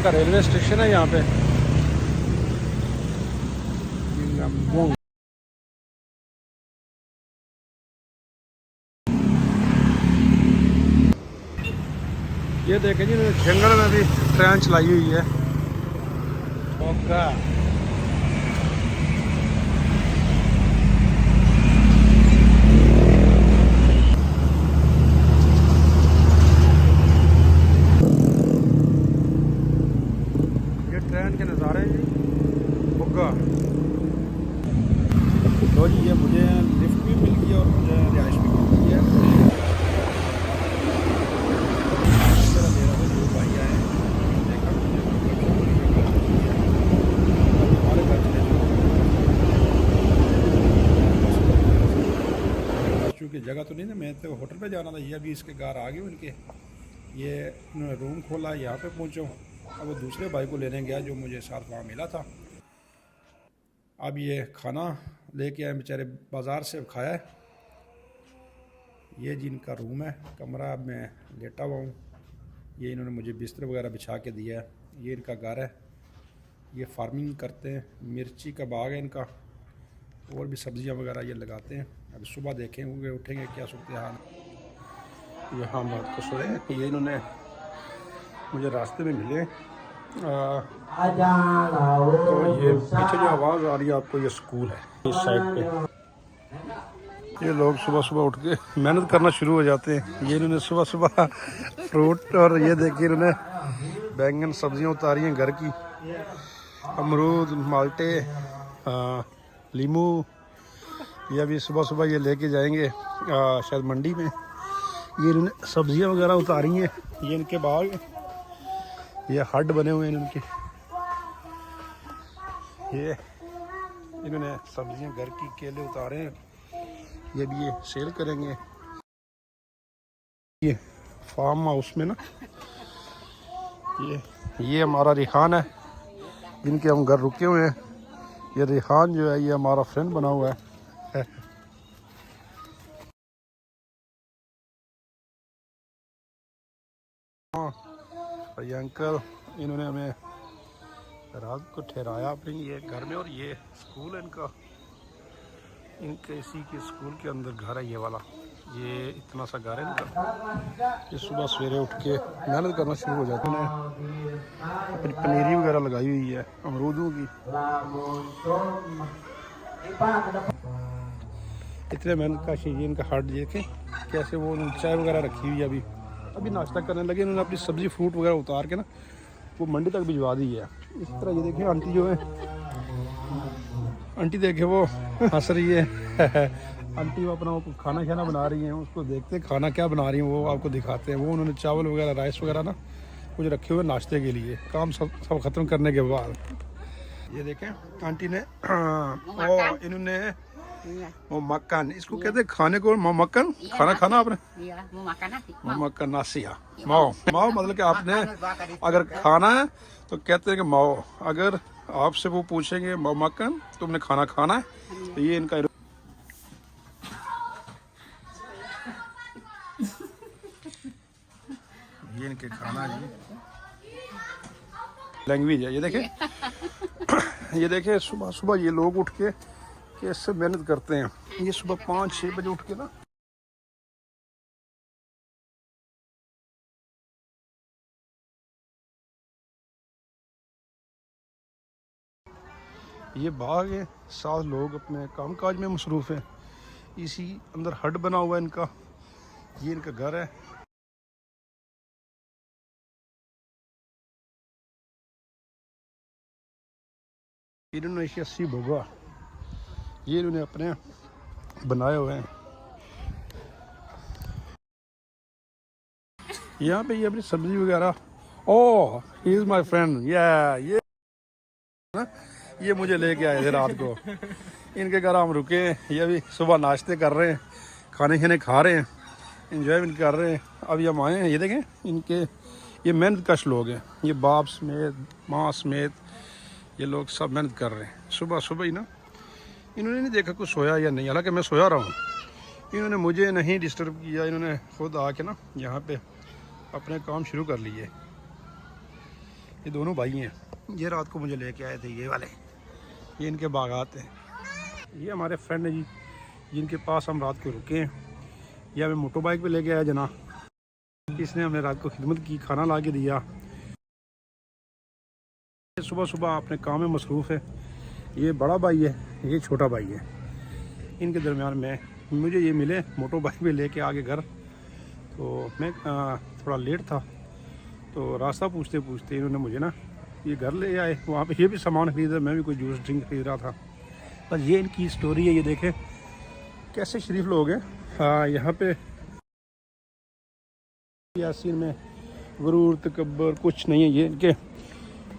का railway station है यहाँ पे। ये देखें जी, जंगल में भी ट्रेन चलाई हुई है। ओका ये ट्रेन के नज़ारे हैं जी। ओका तो जी, ये मुझे लिफ्ट भी मिल गई और मुझे रिहाइश भी मिल गई है। क्योंकि जगह तो नहीं ना, मैं तो होटल पे जाना था। ये अभी इसके घर आ गए उनके, ये उन्होंने रूम खोला, यहाँ पे पहुँचो। अब वो दूसरे भाई को लेने गया जो मुझे साथ वहाँ मिला था। अब ये खाना लेके आए बेचारे बाज़ार से, खाया है। ये जिनका रूम है, कमरा, अब मैं लेटा हुआ हूँ। ये इन्होंने मुझे बिस्तर वगैरह बिछा के दिया है। ये इनका घर है। ये फार्मिंग करते हैं, मिर्ची का बाग है इनका, और भी सब्जियां वगैरह ये लगाते हैं। अब सुबह देखेंगे, उठेंगे क्या सूरत हाल। यहाँ बात को सोए, ये इन्होंने मुझे रास्ते में मिले। तो ये पीछे जो आवाज़ आ रही है आपको, ये स्कूल है इस साइड पे। ये लोग सुबह सुबह उठ के मेहनत करना शुरू हो जाते हैं। ये इन्होंने सुबह सुबह फ्रूट, और ये देखिए इन्होंने बैंगन सब्जियां उतारी हैं घर की, अमरूद, माल्टे, लीमू। ये अभी सुबह सुबह ये लेके जाएंगे शायद मंडी में। ये इन्होंने सब्जियां वगैरह उतारी हैं। ये इनके बाग, ये हड बने हुए हैं इनके। ये इन्होंने सब्जियां घर की, केले उतारे हैं, ये भी ये सेल करेंगे। ये फार्म हाउस में ना, ये हमारा रिहान है जिनके हम घर रुके हुए हैं। ये रिहान जो है ये हमारा फ्रेंड बना हुआ है। और ये अंकल, इन्होंने हमें रात को ठहराया अपने ये घर में। और ये स्कूल है इनका, इनके इसी के स्कूल के अंदर घर है ये वाला। ये इतना सा घर है इनका। ये सुबह सवेरे उठ के मेहनत करना शुरू हो जाते हैं। अपनी पनीरी वगैरह लगाई हुई है अमरूदों की। इतने मेहनत का चाहिए इनका हार्ट। देखें कैसे वो चाय वगैरह रखी हुई है। अभी नाश्ता करने लगे। इन्होंने अपनी सब्जी फ्रूट वगैरह उतार के ना वो मंडी तक भिजवा दी है। इस तरह ये देखिए आंटी जो है, आंटी देखे वो हंस रही है। आंटी वो अपना वो खाना बना रही हैं। उसको देखते हैं खाना क्या बना रही हैं, वो आपको दिखाते हैं। वो उन्होंने चावल वगैरह, राइस वगैरह ना कुछ रखे हुए नाश्ते के लिए, काम सब ख़त्म करने के बाद। ये देखें आंटी ने इन्होंने वो मक्कन, इसको कहते हैं खाने को मक्कन, खाना आपने मक्कन नासिया माओ माओ, मतलब कि आपने अगर खाना है तो कहते हैं कि माओ। अगर आपसे वो पूछेंगे मक्कन तुमने खाना है, तो ये इनका ये इनके खाना जी लैंग्वेज है। ये देखें ये देखें सुबह सुबह ये लोग उठ के कैसे मेहनत करते हैं। ये सुबह 5-6 बजे उठ के ना ये बाग है, 7 लोग अपने कामकाज में मसरूफ़ हैं। इसी अंदर हट बना हुआ है इनका, ये इनका घर है। इन्होंने 80 भोगा ये इन्होंने अपने बनाए हुए हैं। यहाँ पे ये अपनी सब्जी वगैरह। ओह ही इज़ माय फ्रेंड, ये मुझे लेके आए थे रात को। इनके घर हम रुके हैं। ये अभी सुबह नाश्ते कर रहे हैं, खाने खा रहे हैं, इंजॉयमेंट कर रहे हैं। अभी हम आए हैं। ये देखें इनके ये मेहनत कश लोग हैं। ये बाप समेत माँ समेत ये लोग सब मेहनत कर रहे हैं। सुबह सुबह ही ना इन्होंने नहीं देखा कुछ सोया या नहीं, हालांकि मैं सोया रहा हूँ। इन्होंने मुझे नहीं डिस्टर्ब किया। इन्होंने खुद आके ना यहाँ पे अपने काम शुरू कर लिए। ये दोनों भाई हैं, ये रात को मुझे लेके आए थे, ये वाले, ये इनके बागात हैं। ये हमारे फ्रेंड हैं जी, जिनके पास हम रात को रुके हैं। ये हमें मोटर बाइक पे लेके आया जना, इसने हमें रात को खिदमत की, खाना ला के दिया। सुबह सुबह अपने काम में मसरूफ़ है। ये बड़ा भाई है, ये छोटा भाई है। इनके दरमियान में मुझे ये मिले मोटर बाइक पे लेके आगे घर। तो मैं थोड़ा लेट था, तो रास्ता पूछते पूछते इन्होंने मुझे ना ये घर ले आए। वहाँ पे ये भी सामान ख़रीदा, मैं भी कोई जूस ड्रिंक खरीद रहा था। बस ये इनकी स्टोरी है। ये देखें कैसे शरीफ लोग हैं। हाँ, यहाँ पे यासीन में गुरूर तकब्बर कुछ नहीं है। ये इनके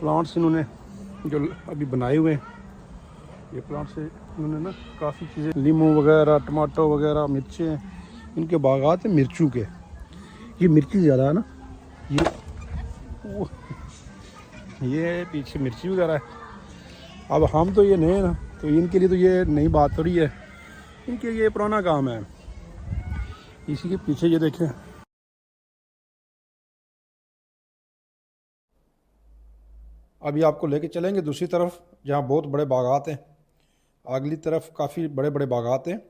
प्लांट्स इन्होंने जो अभी बनाए हुए हैं, ये प्लांट से इन्होंने ना काफ़ी चीज़ें, लीमू वगैरह, टमाटो वगैरह, मिर्चें, इनके बागात हैं मिर्चों के। ये मिर्ची ज़्यादा है ना, ये पीछे मिर्ची वगैरह है। अब हम तो ये नए ना, तो इनके लिए तो ये नई बात थोड़ी है, इनके लिए पुराना काम है। इसी के पीछे ये देखें, अभी आपको लेके चलेंगे दूसरी तरफ जहाँ बहुत बड़े बागात हैं। अगली तरफ काफ़ी बड़े बड़े बागात हैं,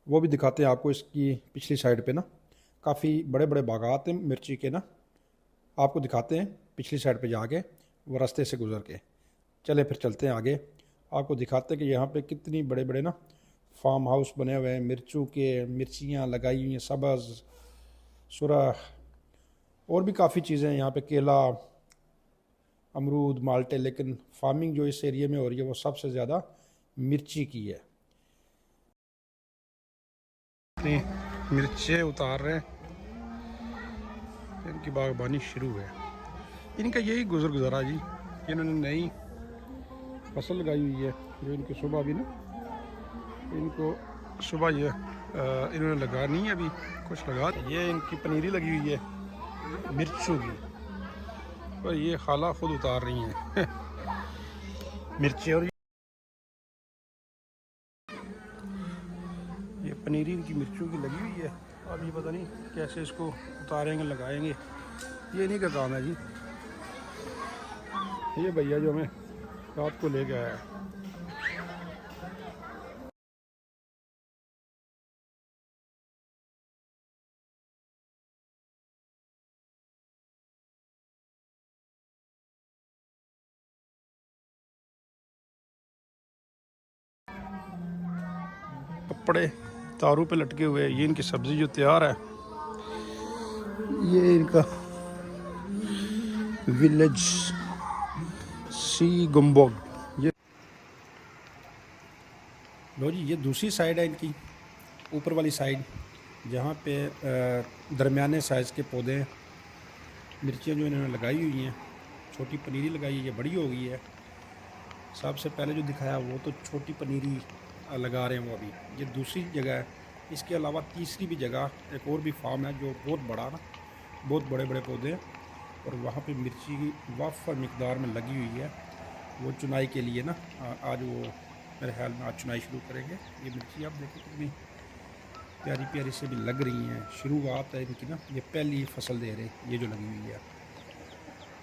वो भी दिखाते हैं आपको। इसकी पिछली साइड पे ना काफ़ी बड़े बड़े बागात हैं मिर्ची के ना, आपको दिखाते हैं पिछली साइड पे जाके, वो रास्ते से गुज़र के। चले फिर चलते हैं आगे, आपको दिखाते हैं कि यहाँ पे कितनी बड़े बड़े ना फार्म हाउस बने हुए हैं मिर्चों के। मिर्चियाँ लगाई हुई हैं, सब्ज़, सुरख, और भी काफ़ी चीज़ें हैं यहाँ पे, केला, अमरूद, माल्टे। लेकिन फार्मिंग जो इस एरिया में हो रही है वो सबसे ज़्यादा मिर्ची की है। मिर्चें उतार रहे हैं, इनकी बागबानी शुरू है। इनका यही गुजरा जी, इन्होंने नई फसल लगाई हुई है जो इनकी सुबह भी ना, इनको सुबह ये इन्होंने लगानी है, अभी कुछ लगा। ये इनकी पनीरी लगी हुई है मिर्चों की, और ये खाला खुद उतार रही हैं मिर्ची। और ये पनीरी इनकी मिर्चों की लगी हुई है। अब ये पता नहीं कैसे इसको उतारेंगे, लगाएंगे, ये इन्हीं का काम है जी। ये भैया जो हमें रात को लेके आया है, कपड़े तारों पे लटके हुए। ये इनकी सब्ज़ी जो तैयार है, ये इनका विलेज सी गुम्बोग। ये लो जी, ये दूसरी साइड है इनकी, ऊपर वाली साइड, जहाँ पे दरमियाने साइज़ के पौधे, मिर्चियाँ जो इन्होंने लगाई हुई हैं। छोटी पनीरी लगाई है, ये बड़ी हो गई है। सबसे पहले जो दिखाया वो तो छोटी पनीरी लगा रहे हैं वो अभी, ये दूसरी जगह है। इसके अलावा तीसरी भी जगह एक और भी फार्म है जो बहुत बड़ा ना, बहुत बड़े बड़े पौधे हैं, और वहाँ पे मिर्ची की वाफर मिकदार में लगी हुई है। वो चुनाई के लिए ना आज वो मेरे ख्याल में आज चुनाई शुरू करेंगे। ये मिर्ची आप देखो कितनी प्यारी प्यारी से भी लग रही हैं। शुरुआत है इनकी ना, ये पहली फसल दे रहे ये जो लगी हुई है।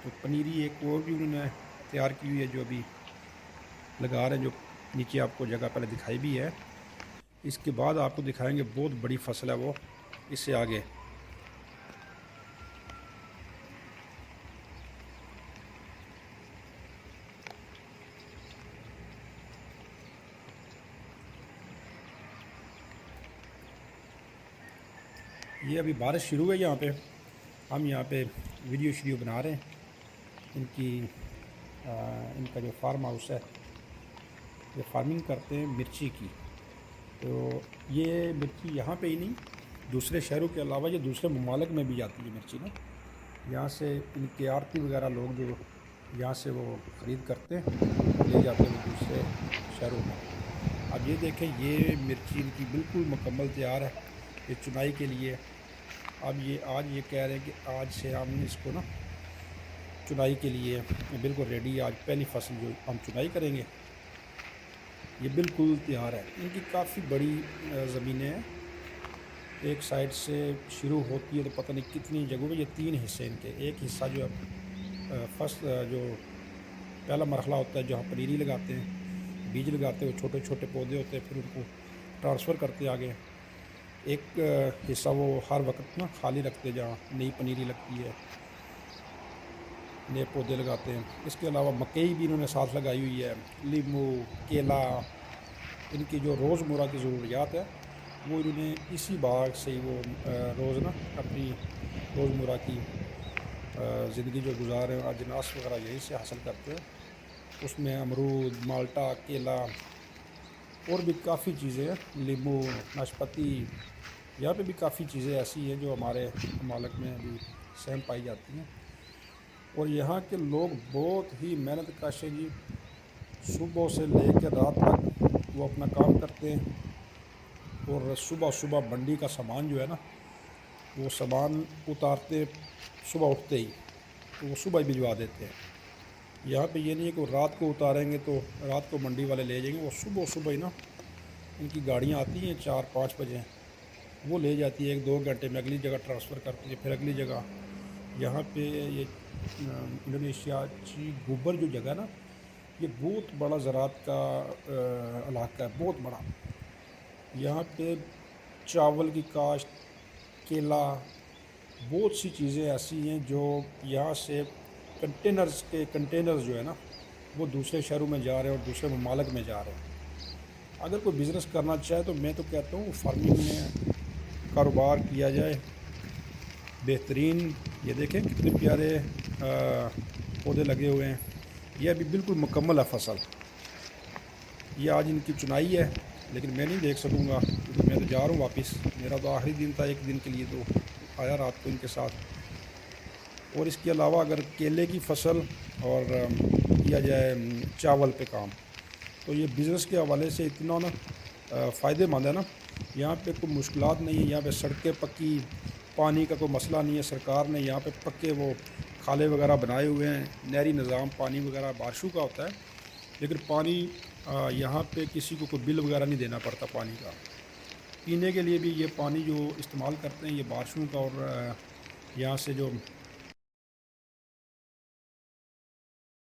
तो पनीरी एक और भी उन्होंने तैयार की हुई है जो अभी लगा रहे हैं, जो नीचे आपको जगह पहले दिखाई भी है। इसके बाद आपको दिखाएंगे बहुत बड़ी फसल है वो, इससे आगे। ये अभी बारिश शुरू है यहाँ पे, हम यहाँ पे वीडियो बना रहे हैं। इनका जो फार्म हाउस है, ये फार्मिंग करते हैं मिर्ची की। तो ये मिर्ची यहाँ पे ही नहीं, दूसरे शहरों के अलावा ये दूसरे ममालिक में भी जाती है मिर्ची ना। यहाँ से इनके आड़ती वगैरह लोग जो यहाँ से वो ख़रीद करते हैं, ले जाते हैं दूसरे शहरों में। अब ये देखें, ये मिर्ची इनकी बिल्कुल मुकम्मल तैयार है ये चुनाई के लिए। अब ये आज ये कह रहे हैं कि आज से हम इसको ना चुनाई के लिए बिल्कुल रेडी, आज पहली फसल जो हम चुनाई करेंगे ये बिल्कुल तैयार है। इनकी काफ़ी बड़ी ज़मीनें हैं, एक साइड से शुरू होती है तो पता नहीं कितनी जगहों में, ये 3 हिस्से इनके। एक हिस्सा जो फर्स्ट जो पहला मरहला होता है जहाँ पनीरी लगाते हैं, बीज लगाते हैं, छोटे छोटे पौधे होते हैं, फिर उनको ट्रांसफ़र करते आगे। एक हिस्सा वो हर वक्त ना खाली रखते जहाँ नई पनीरी लगती है, नए पौधे लगाते हैं। इसके अलावा मकई भी इन्होंने साथ लगाई हुई है, नींबू, केला, इनकी जो रोज़मर्रा की ज़रूरियात है वो इन्होंने इसी बाग से ही वो रोज़ ना अपनी रोज़मर्रा की ज़िंदगी जो गुजार रहे हैं, अजनास वगैरह यहीं से हासिल करते हैं। उसमें अमरूद, माल्टा, केला और भी काफ़ी चीज़ें हैं, नींबू, नाशपाती, यहाँ पे भी काफ़ी चीज़ें ऐसी हैं जो हमारे ममालिक में अभी सेम पाई जाती हैं। और यहाँ के लोग बहुत ही मेहनत कश हैं जी, सुबह से लेकर रात तक वो अपना काम करते हैं। और सुबह सुबह मंडी का सामान जो है ना, वो सामान उतारते सुबह उठते ही, तो वो सुबह ही भिजवा देते हैं। यहाँ पे ये नहीं है कि वो रात को उतारेंगे तो रात को मंडी वाले ले जाएंगे, वो सुबह सुबह ही ना इनकी गाड़ियाँ आती हैं 4-5 बजे, वो ले जाती है, 1-2 घंटे में अगली जगह ट्रांसफ़र करती है, फिर अगली जगह। यहाँ पे ये इंडोनेशिया की गुबर जो जगह ना, ये बहुत बड़ा ज़राअत का इलाका है, बहुत बड़ा। यहाँ पे चावल की काश्त, केला, बहुत सी चीज़ें ऐसी हैं जो यहाँ से कंटेनर्स जो है ना, वो दूसरे शहरों में जा रहे हैं और दूसरे ममालिक में जा रहे हैं। अगर कोई बिज़नेस करना चाहे तो मैं तो कहता हूँ फार्मिंग में कारोबार किया जाए, बेहतरीन। ये देखें कितने प्यारे पौधे लगे हुए हैं, ये अभी बिल्कुल मुकम्मल है फसल। ये आज इनकी चुनाई है, लेकिन मैं नहीं देख सकूँगा क्योंकि मैं तो जा रहा हूँ वापस। मेरा तो आखिरी दिन था, एक दिन के लिए तो आया रात को इनके साथ। और इसके अलावा अगर केले की फसल और किया जाए चावल पे काम, तो ये बिज़नेस के हवाले से इतना ना फ़ायदेमंद है ना। यहाँ पे कोई मुश्किलात नहीं है, यहाँ पे सड़कें पक्की, पानी का कोई मसला नहीं है। सरकार ने यहाँ पे पक्के वो खाले वगैरह बनाए हुए हैं, नहरी निज़ाम, पानी वगैरह बारिशों का होता है, लेकिन पानी यहाँ पे किसी को कोई बिल वगैरह नहीं देना पड़ता पानी का। पीने के लिए भी ये पानी जो इस्तेमाल करते हैं ये बारिशों का, और यहाँ से जो